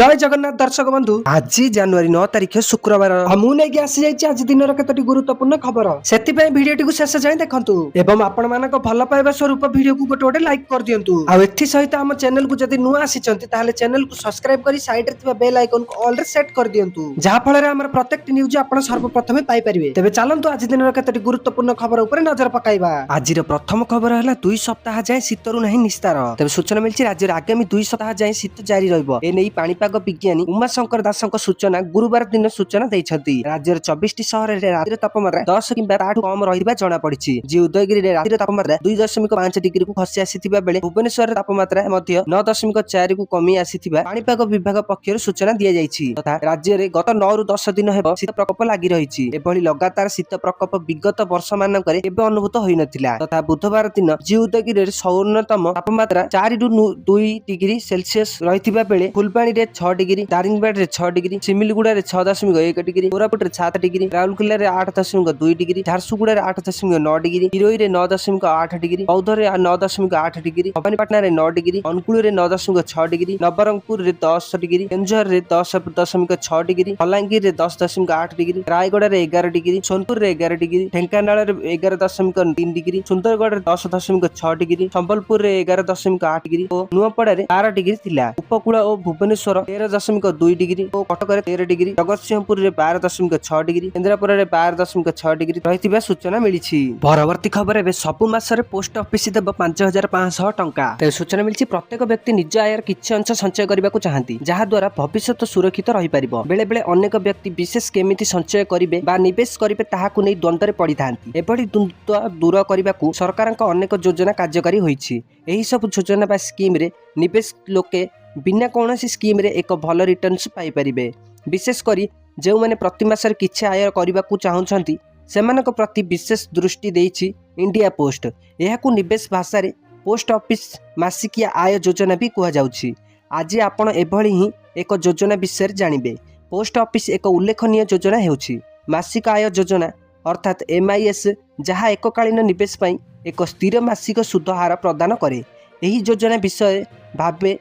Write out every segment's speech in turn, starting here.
जय जगन्नाथ दर्शक बंधु आज जनवरी 9 तारिख शुक्रवार मुझे आसी जाइए आज दिन कतोटी गुरुत्वपूर्ण खबर से भिडियो को शेष जाए देखु एवं आपण मान भल पाइबा स्वरूप भिडियो को गोटे गोटे लाइक कर दिंतु सहित आम चैनल को जब नुआ आसी चैनल को सब्सक्राइब कर साइड बेल आइकन को ऑल सेट कर दिंतु जहाँ फल प्रत्येक न्यूज आप सर्वप्रथम पाइपर तेज चलतु आज दिन कतोटी गुरुत्वपूर्ण खबर उपर नजर पकाइबा आज प्रथम खबर है 2 सप्ताह जाए शीतरु नहीं निस्तार तेज सूचना मिली राज्य आगामी 2 सप्ताह जाए शीत जारी पाणीपाग विज्ञानी उमाशंकर दासଙ୍କ सूचना गुरुवार दिन सूचना ଦେଇଛନ୍ତି राज्यर 24टी सहर रे रातिर तापमात्रा 10 किंबा ताठू कम रहिबा जणा पड़िछि जे उदयगिरी रे रातिर तापमात्रा 2.5 डिग्री को खसी आसीथिबा बेले भुवनेश्वर रे तापमात्रा मध्य 9.4 को कमी आसीथिबा पाणीपाग विभाग पक्षर सूचना दिया जायछि तथा राज्य रे गत 9 रु 10 दिन हेबो शीत प्रकोप लागि रहिछि एभली लगातार शीत प्रकोप विगत वर्ष मानकरे केबे अनुभूत होई नथिला तथा बुधवार दिन जे उदयगिरी रे न्यूनतम तापमात्रा 4 रु 2 डिग्री सेल्सियस रहिथिबा बेले फुलबाणी रे 6 डिग्री दारिंगबाड़ रे 6 डिग्री सिमिलगुड़ा रे 6.1 डिग्री कोरापुट रे 7 डिग्री राउरकेला रे 8.2 डिग्री झारसुगुड़ा रे 8.9 डिग्री हिरोई रे 9.8 डिग्री बौद्ध रे 9.8 डिग्री भवानीपाटना रे 9 डिग्री अनुगुल रे 9.6 डिग्री नवरंगपुर रे 10 डिग्री केंझर रे 10.6 डिग्री बलांगीर रे 10.8 डिग्री रायगढ़ रे 11 डिग्री सोनपुर रे 11 डिग्री ढेंकानाल रे 11.3 डिग्री सुंदरगढ़ रे 10.6 डिग्री संबलपुर रे 11.8 डिग्री और नुआपड़ा रे 12 डिग्री थिला उपकूल और भुवनेश्वर 13.2 डिग्री और कटक रे 13 डिग्री जगतसिंहपुर रे 12.6 डिग्री केन्द्रापड़ा रे 12.6 डिग्री रहिथिबा सूचना मिलिछि परवर्ती खबर एबे सबु मासरे पोस्ट ऑफिस देब 5500 टंका ते सूचना मिलिछि प्रत्येक व्यक्ति निज आयर किछि अंश संचय करबाकू चाहंती जहा द्वारा भविष्यत सुरक्षित रहि परिबो बेले बेले अनेक व्यक्ति विशेष केमिति संचय करिवे बा निवेश करिवे ताहाकू नै द्वंद्वरे पड़िथांती एभली द्वंद्व दूर करबाकू सरकारक अनेक योजना कार्यकारी होईछि एही सब योजना बा स्कीम रे निवेश लोके बिना कौन स्कीम रे एक भल रिटर्न्स पाई परिबे विशेष करी जो माने प्रति मासर किछि आय करबा को चाहुछंती सेमानक प्रति विशेष दृष्टि देइछि इंडिया पोस्ट एहाकू निवेश भाषा रे पोस्ट ऑफिस मासिकिया आय योजना भी कुहा जाउछि आज आपण एभली ही एक योजना विषय जानिबे पोस्ट ऑफिस एक उल्लेखनीय योजना हेउछि मासिक आय योजना अर्थात MIS जहा एककालीन निवेश पई एक स्थिर मासिक सुध हार प्रदान करे एही योजना विषय भाबे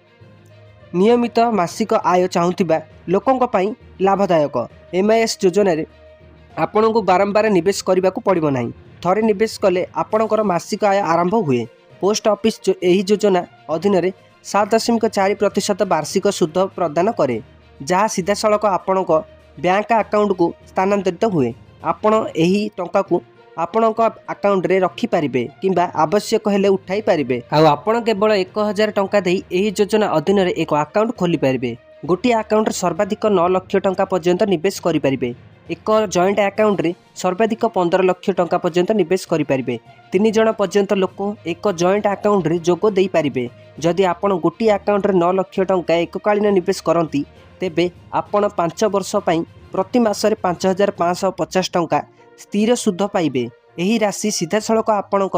नियमित मासिक आय चाहूथिबा लोकंक पई लाभदायक MIS योजना रे आपन को बारंबार निवेश करबा को पड़िबो नाही थरे निवेश कले आपनकर मासिक आय आरंभ हुए पोस्ट ऑफिस एही योजना अधीन रे 7.4% वार्षिक सुध प्रदान करे जहा सीधा सड़क आपनक बैंक अकाउंट को स्थानांतरित हुए आपण एही टंका को आपणक अकाउंट रे रखी पारिबे किंबा आवश्यक हेले उठाई पारिबे आ आपण केवल 1000 टंका देई एही योजना अधीन रे एक अकाउंट खोली पारिबे गोटी अकाउंट सर्वाधिक 9 लाख टंका पर्यंत निवेश करि पारिबे एक जॉइंट अकाउंट रे सर्वाधिक 15 लाख टंका पर्यंत निवेश करि पारिबे 3 जण पर्यंत लोक एक जॉइंट अकाउंट रे जोग देई पारिबे जदि आपण गोटी अकाउंट रे 9 लाख टंका एककालीन निवेश करंती तेबे आपण 5 वर्ष पई प्रति मासरे 5550 टंका स्थिर सुध पाइबे एही राशि सीधा सड़क आपणक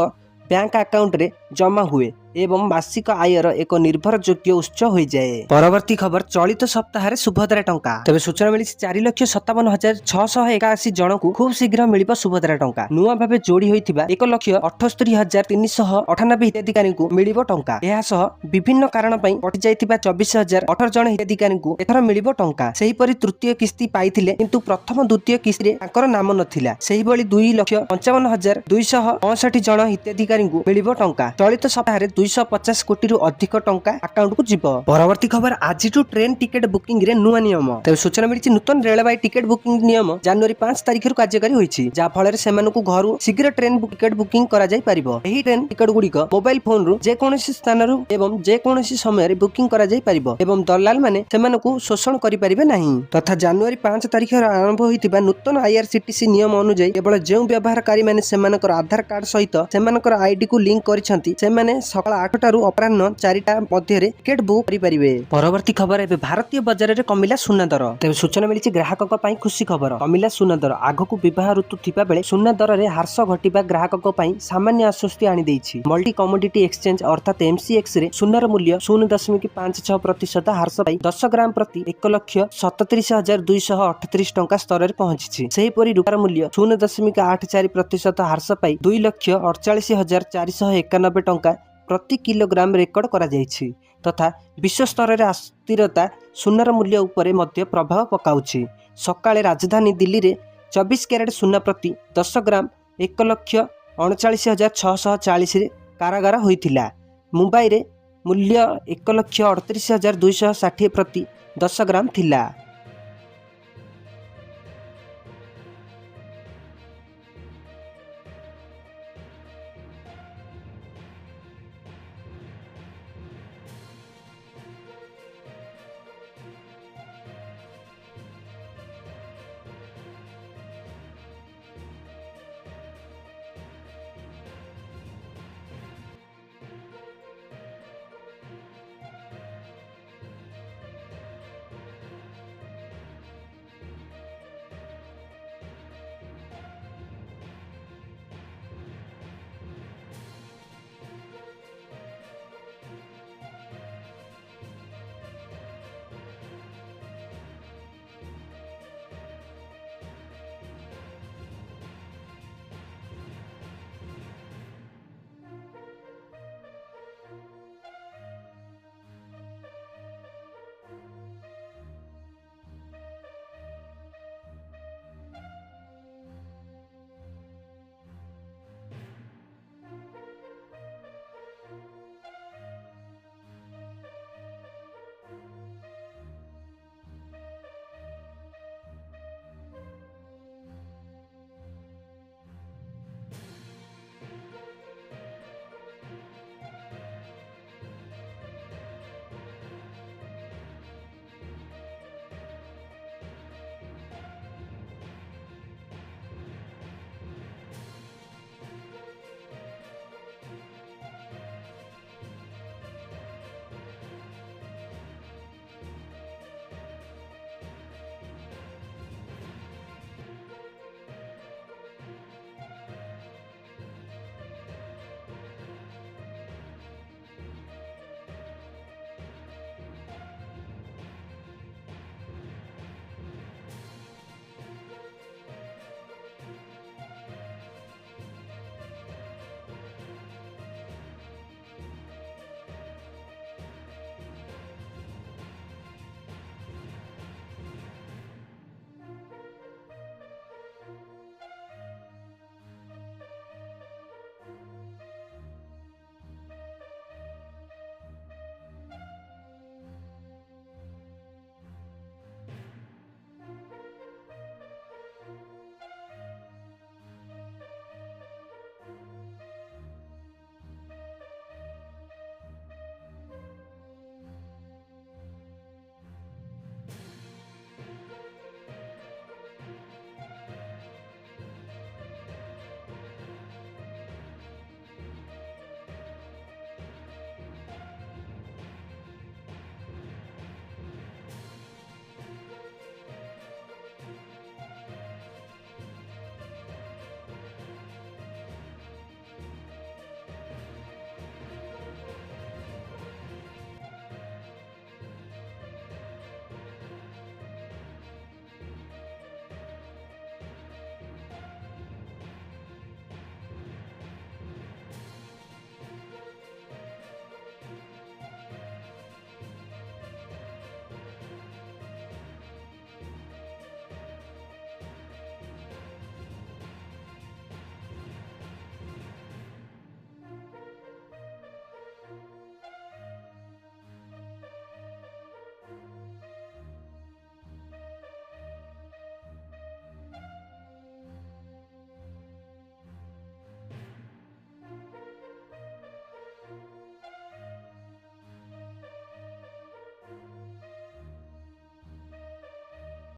बैंक अकाउंट रे जमा हुए एवं मासिक आयर एक निर्भरयोग्य उत्स हो जाए परवर्ती खबर चलित सप्ताह सुभद्रा टंका तबे सूचना मिली 4,57,681 जन को खूब शीघ्र मिलिबो सुभद्रा टंका नुआ भाबे जोड़ी होइथिबा 1,78,398 हिताधिकारी को मिलिबो टंका एहा सह विभिन्न कारण पई पटि जाइथिबा 24,018 जन हिताधिकारी को एथर मिलिबो टंका सेही परि तृतीय किस्ती पाइथिले किंतु प्रथम द्वितीय किस्ती रे ताकर नाम नथिला सेही बळी 2,55,265 जन हिताधिकारी को मिलिबो टंका चलित सप्ताह रे 250 कोटी रु अधिक टंका अकाउंट को जीव परवर्ती खबर आज ट्रेन टिकेट बुकिंग रे नुआ नियम तबे सूचना मिली नूतन रेलवे टिकेट बुकिंग नियम जनवरी 5 तारिख रु कार्यकारी होईछि जा फल रे सेमानकु घरु शीघ्र ट्रेन टिकेट बुकिंग करा जाय परिबो एही ट्रेन टिकेट गुडीक मोबाइल फोन रु जे कोनोसी स्थान रु एवं जे कोनोसी समय रे बुकिंग करा जाय परिबो एवं दलाल माने सेमानकु शोषण करि परिबे नाही तथा जनवरी 5 तारिख रे आरंभ होईतिबा नूतन IRCTC नियम अनुसार केवल जे व्यवहारकारी माने सेमानकर आधार कार्ड सहित सेमानकर आईडी को लिंक करिसंती सेमाने सकाळ 8 अपराह्न 4टा मध्य टिकेट बुक करिपारिबे परवर्ती खबर एबे भारतीय बाजार रे कमिला सुना दर तेबे सूचना मिलिछि ग्राहकक पई खुशी खबर कमिला सुना दर आगकू विवाह ऋतु थिबा बेले सुना दर रे हार्स घटिबा ग्राहकक पई सामान्य आश्वस्ति आनी देइछि मल्टी कमोडिटी एक्सचेंज अर्थात MCX रे सुनार मूल्य 0.56% हार्स पाई 10 ग्राम प्रति 1,37,238 टंका स्तर रे पहुंचिछि सेही परि रुपार मूल्य 0.84% हार्स पाई 2,48,491 टंका प्रति किलोग्राम रेकर्ड करा जायछि तथा विश्व स्तर रे अस्थिरता ସୁନାର ମୂଲ୍ୟ ଉପରେ ମଧ୍ୟ ପ୍ରଭାବ ପକାଉଛି। ସକାଳେ ରାଜଧାନୀ ଦିଲ୍ଲୀରେ 24 କ୍ୟାରେଟ ସୁନା ପ୍ରତି 10 ଗ୍ରାମ 1,39,640ରେ କାରାଗାର ହୋଇଥିଲା। ମୁମ୍ବାଇରେ ମୂଲ୍ୟ 1,38,260 ପ୍ରତି 10 ଗ୍ରାମ ଥିଲା।